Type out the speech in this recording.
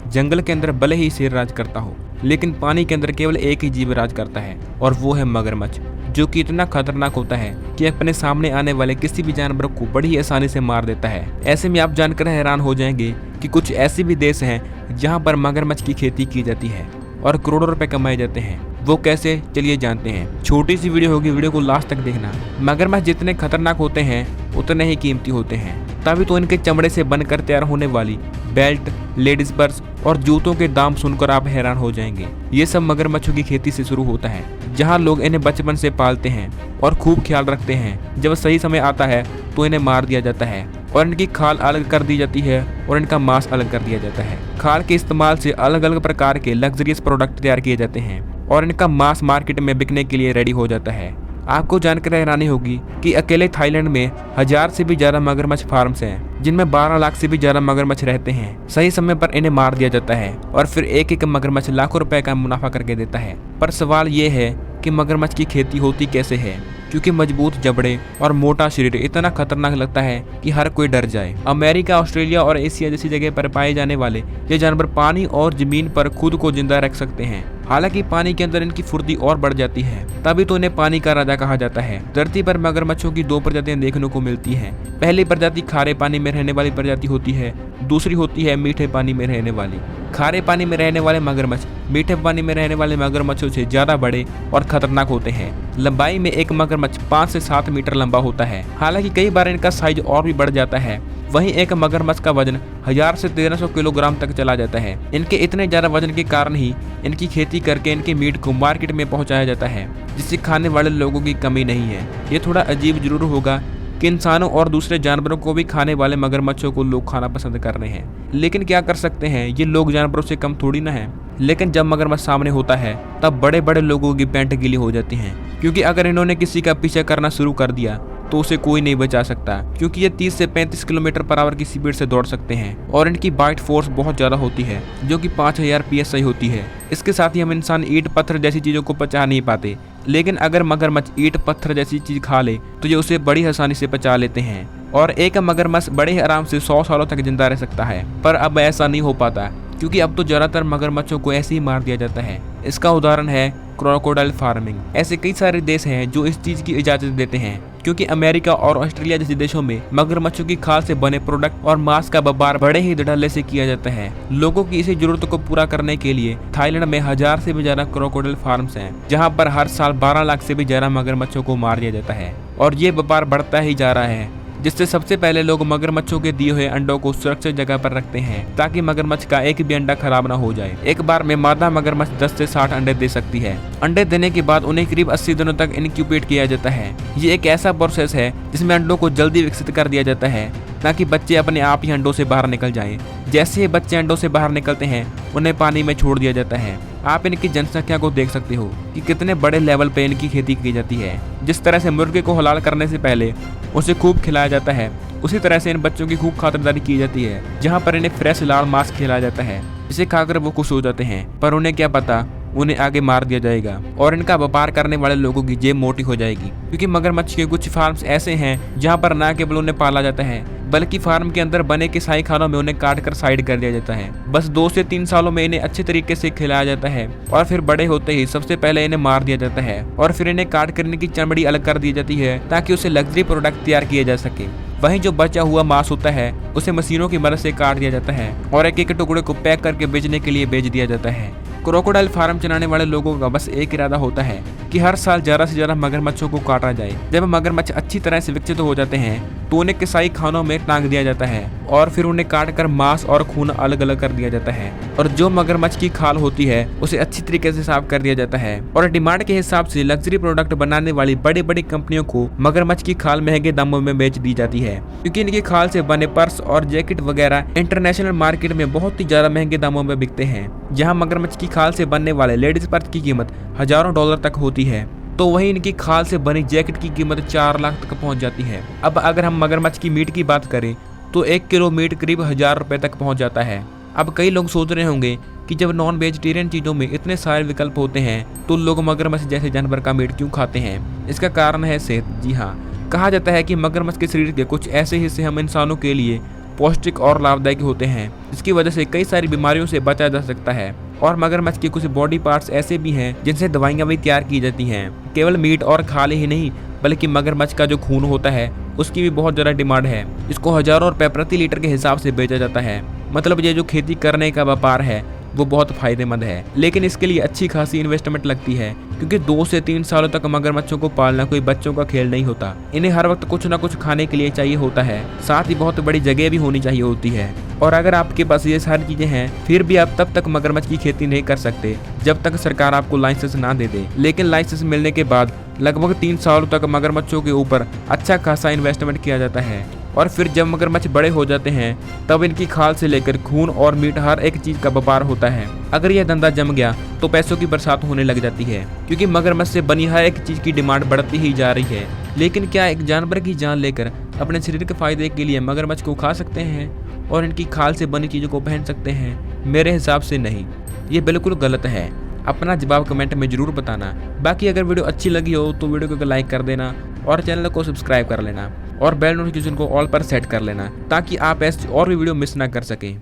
जंगल के अंदर भले ही शेर राज करता हो, लेकिन पानी के अंदर केवल एक ही जीव राज करता है और वो है मगरमच्छ, जो कि इतना खतरनाक होता है कि अपने सामने आने वाले किसी भी जानवर को बड़ी आसानी से मार देता है। ऐसे में आप जानकर हैरान हो जाएंगे कि कुछ ऐसे भी देश हैं जहां पर मगरमच्छ की खेती की जाती है और करोड़ों रुपए कमाए जाते हैं। वो कैसे, चलिए जानते हैं। छोटी सी वीडियो होगी, वीडियो को लास्ट तक देखना। मगरमच्छ जितने खतरनाक होते हैं उतने ही कीमती होते हैं, तभी तो इनके चमड़े से बनकर तैयार होने वाली बेल्ट, लेडीज पर्स और जूतों के दाम सुनकर आप हैरान हो जाएंगे। ये सब मगरमच्छों की खेती से शुरू होता है, जहाँ लोग इन्हें बचपन से पालते हैं और खूब ख्याल रखते हैं। जब सही समय आता है तो इन्हें मार दिया जाता है और इनकी खाल अलग कर दी जाती है और इनका मांस अलग कर दिया जाता है। खाल के इस्तेमाल से अलग अलग प्रकार के लग्जरियस प्रोडक्ट तैयार किए जाते हैं और इनका मांस मार्केट में बिकने के लिए रेडी हो जाता है। आपको जानकर हैरानी होगी कि अकेले थाईलैंड में 1000 से भी ज्यादा मगरमच्छ फार्म्स हैं, जिनमें 12 लाख से भी ज्यादा मगरमच्छ रहते हैं। सही समय पर इन्हें मार दिया जाता है और फिर एक एक मगरमच्छ लाखों रुपए का मुनाफा करके देता है। पर सवाल ये है कि मगरमच्छ की खेती होती कैसे है, क्योंकि मजबूत जबड़े और मोटा शरीर इतना खतरनाक लगता है कि हर कोई डर जाए। अमेरिका, ऑस्ट्रेलिया और एशिया जैसी जगह पर पाए जाने वाले ये जानवर पानी और जमीन पर खुद को जिंदा रख सकते हैं। हालांकि पानी के अंदर इनकी फुर्ती और बढ़ जाती है, तभी तो इन्हें पानी का राजा कहा जाता है। धरती पर मगरमच्छों की 2 प्रजातियां देखने को मिलती हैं। पहली प्रजाति खारे पानी में रहने वाली प्रजाति होती है, दूसरी होती है मीठे पानी में रहने वाली। खारे पानी में रहने वाले मगरमच्छ मीठे पानी में रहने वाले मगरमच्छों से ज्यादा बड़े और खतरनाक होते हैं। लंबाई में एक मगरमच्छ 5 से 7 मीटर लंबा होता है। हालांकि कई बार इनका साइज और भी बढ़ जाता है। वहीं एक मगरमच्छ का वजन 1000 से 1300 किलोग्राम तक चला जाता है। इनके इतने ज्यादा वजन के कारण ही इनकी खेती करके इनके मीट को मार्केट में पहुंचाया जाता है, जिससे खाने वाले लोगों की कमी नहीं है। ये थोड़ा अजीब जरूर होगा कि इंसानों और दूसरे जानवरों को भी खाने वाले मगरमच्छों को लोग खाना पसंद कर रहे हैं, लेकिन क्या कर सकते हैं, ये लोग जानवरों से कम थोड़ी ना है। लेकिन जब मगरमच्छ सामने होता है तब बड़े बड़े लोगों की पैंट गीली हो जाती हैं, क्योंकि अगर इन्होंने किसी का पीछा करना शुरू कर दिया तो उसे कोई नहीं बचा सकता, क्योंकि ये 30 से 35 किलोमीटर पर आवर की स्पीड से दौड़ सकते हैं और इनकी बाइट फोर्स बहुत ज्यादा होती है, जो कि 5000 PSI होती है। इसके साथ ही हम इंसान ईंट पत्थर जैसी चीजों को पचा नहीं पाते, लेकिन अगर मगरमच्छ ईंट पत्थर जैसी चीज खा ले तो ये उसे बड़ी आसानी से पचा लेते हैं और एक मगरमच्छ बड़े ही आराम से 100 सालों तक जिंदा रह सकता है। पर अब ऐसा नहीं हो पाता, क्योंकि अब तो ज्यादातर मगरमच्छों को ऐसे ही मार दिया जाता है। इसका उदाहरण है क्रोकोडाइल फार्मिंग। ऐसे कई सारे देश हैं जो इस चीज की इजाजत देते हैं, क्योंकि अमेरिका और ऑस्ट्रेलिया जैसे देशों में मगरमच्छों की खाल से बने प्रोडक्ट और मांस का व्यापार बड़े ही धड़ल्ले से किया जाता है। लोगों की इसी जरूरत को पूरा करने के लिए थाईलैंड में 1000 से भी ज्यादा क्रोकोडाइल फार्म्स हैं, जहां पर हर साल 12 लाख से भी ज्यादा मगरमच्छों को मार दिया जाता है और ये व्यापार बढ़ता ही जा रहा है, जिससे सबसे पहले लोग मगरमच्छों के दिए हुए अंडों को सुरक्षित जगह पर रखते हैं, ताकि मगरमच्छ का एक भी अंडा खराब ना हो जाए। एक बार में मादा मगरमच्छ 10 से 60 अंडे दे सकती है। अंडे देने के बाद उन्हें करीब 80 दिनों तक इनक्यूबेट किया जाता है। ये एक ऐसा प्रोसेस है जिसमें अंडों को जल्दी विकसित कर दिया जाता है, ताकि बच्चे अपने आप ही अंडों से बाहर निकल जाएं। जैसे ही बच्चे अंडों से बाहर निकलते हैं, उन्हें पानी में छोड़ दिया जाता है। आप इनकी जनसंख्या को देख सकते हो कि कितने बड़े लेवल पे इनकी खेती की जाती है। जिस तरह से मुर्गे को हलाल करने से पहले उसे खूब खिलाया जाता है, उसी तरह से इन बच्चों की खूब खातिरदारी की जाती है, जहाँ पर इन्हें फ्रेश लाल मांस खिलाया जाता है, जिसे खाकर वो खुश हो जाते हैं। पर उन्हें क्या पता, उन्हें आगे मार दिया जाएगा और इनका व्यापार करने वाले लोगों की जेब मोटी हो जाएगी, क्योंकि मगरमच्छ के कुछ फार्म्स ऐसे हैं जहाँ पर न केवल उन्हें पाला जाता है, बल्कि फार्म के अंदर बने कसाई खानों में उन्हें काट कर साइड कर दिया जाता है। बस 2 से 3 सालों में इन्हें अच्छे तरीके से खिलाया जाता है और फिर बड़े होते ही सबसे पहले इन्हें मार दिया जाता है और फिर इन्हें काट कर इनकी चमड़ी अलग कर दी जाती है, ताकि उसे लग्जरी प्रोडक्ट तैयार किया जा सके। वहीं जो बचा हुआ मांस होता है उसे मशीनों की मदद से काट दिया जाता है और एक एक टुकड़े को पैक करके बेचने के लिए बेच दिया जाता है। क्रोकोडाइल फार्म चलाने वाले लोगों का बस एक इरादा होता है कि हर साल ज्यादा से ज्यादा मगरमच्छों को काटा जाए। जब मगरमच्छ अच्छी तरह से विकसित हो जाते हैं तो उन्हें कसाई खानों में टांग दिया जाता है और फिर उन्हें काट कर मांस और खून अलग अलग कर दिया जाता है और जो मगरमच्छ की खाल होती है उसे अच्छी तरीके से साफ कर दिया जाता है। और डिमांड के हिसाब से लग्जरी प्रोडक्ट बनाने वाली बड़ी बड़ी कंपनियों को मगरमच्छ की खाल महंगे दामों में बेच दी जाती है, क्योंकि इनकी खाल से बने पर्स और जैकेट वगैरह इंटरनेशनल मार्केट में बहुत ही ज्यादा महंगे दामों में बिकते हैं। जहाँ मगरमच्छ की खाल से बनने वाले लेडीज पर्स की कीमत हजारों डॉलर तक होती है, तो वहीं इनकी खाल से बनी जैकेट की कीमत 4 लाख तक पहुंच जाती है। अब अगर हम मगरमच्छ की मीट की बात करें तो 1 किलो मीट करीब 1000 रुपए तक पहुंच जाता है। अब कई लोग सोच रहे होंगे कि जब नॉन वेजिटेरियन चीज़ों में इतने सारे विकल्प होते हैं तो लोग मगरमच्छ जैसे जानवर का मीट क्यों खाते हैं। इसका कारण है सेहत। जी हाँ, कहा जाता है कि मगरमच्छ के शरीर के कुछ ऐसे हिस्से हम इंसानों के लिए पौष्टिक और लाभदायक होते हैं, जिसकी वजह से कई सारी बीमारियों से बचा जा सकता है। और मगरमच्छ के कुछ बॉडी पार्ट्स ऐसे भी हैं जिनसे दवाइयाँ भी तैयार की जाती हैं। केवल मीट और खाल ही नहीं, बल्कि मगरमच्छ का जो खून होता है उसकी भी बहुत ज़्यादा डिमांड है। इसको हजारों रुपए प्रति लीटर के हिसाब से बेचा जाता है। मतलब ये जो खेती करने का व्यापार है वो बहुत फायदेमंद है, लेकिन इसके लिए अच्छी खासी इन्वेस्टमेंट लगती है, क्योंकि 2 से 3 सालों तक मगरमच्छों को पालना कोई बच्चों का खेल नहीं होता। इन्हें हर वक्त कुछ ना कुछ खाने के लिए चाहिए होता है, साथ ही बहुत बड़ी जगह भी होनी चाहिए होती है। और अगर आपके पास ये सारी चीजें हैं, फिर भी आप तब तक मगरमच्छ की खेती नहीं कर सकते जब तक सरकार आपको लाइसेंस ना दे दे। लेकिन लाइसेंस मिलने के बाद लगभग 3 सालों तक मगरमच्छों के ऊपर अच्छा खासा इन्वेस्टमेंट किया जाता है, और फिर जब मगरमच्छ बड़े हो जाते हैं तब इनकी खाल से लेकर खून और मीट हर एक चीज का व्यापार होता है। अगर यह धंधा जम गया तो पैसों की बरसात होने लग जाती है, क्योंकि मगरमच्छ से बनी हर एक चीज की डिमांड बढ़ती ही जा रही है। लेकिन क्या एक जानवर की जान लेकर अपने शरीर के फायदे के लिए मगरमच्छ को खा सकते हैं और इनकी खाल से बनी चीजों को पहन सकते हैं? मेरे हिसाब से नहीं, ये बिल्कुल गलत है। अपना जवाब कमेंट में जरूर बताना। बाकी अगर वीडियो अच्छी लगी हो तो वीडियो को लाइक कर देना और चैनल को सब्सक्राइब कर लेना और बेल नोटिफिकेशन को ऑल पर सेट कर लेना, ताकि आप ऐसी और भी वीडियो मिस ना कर सकें।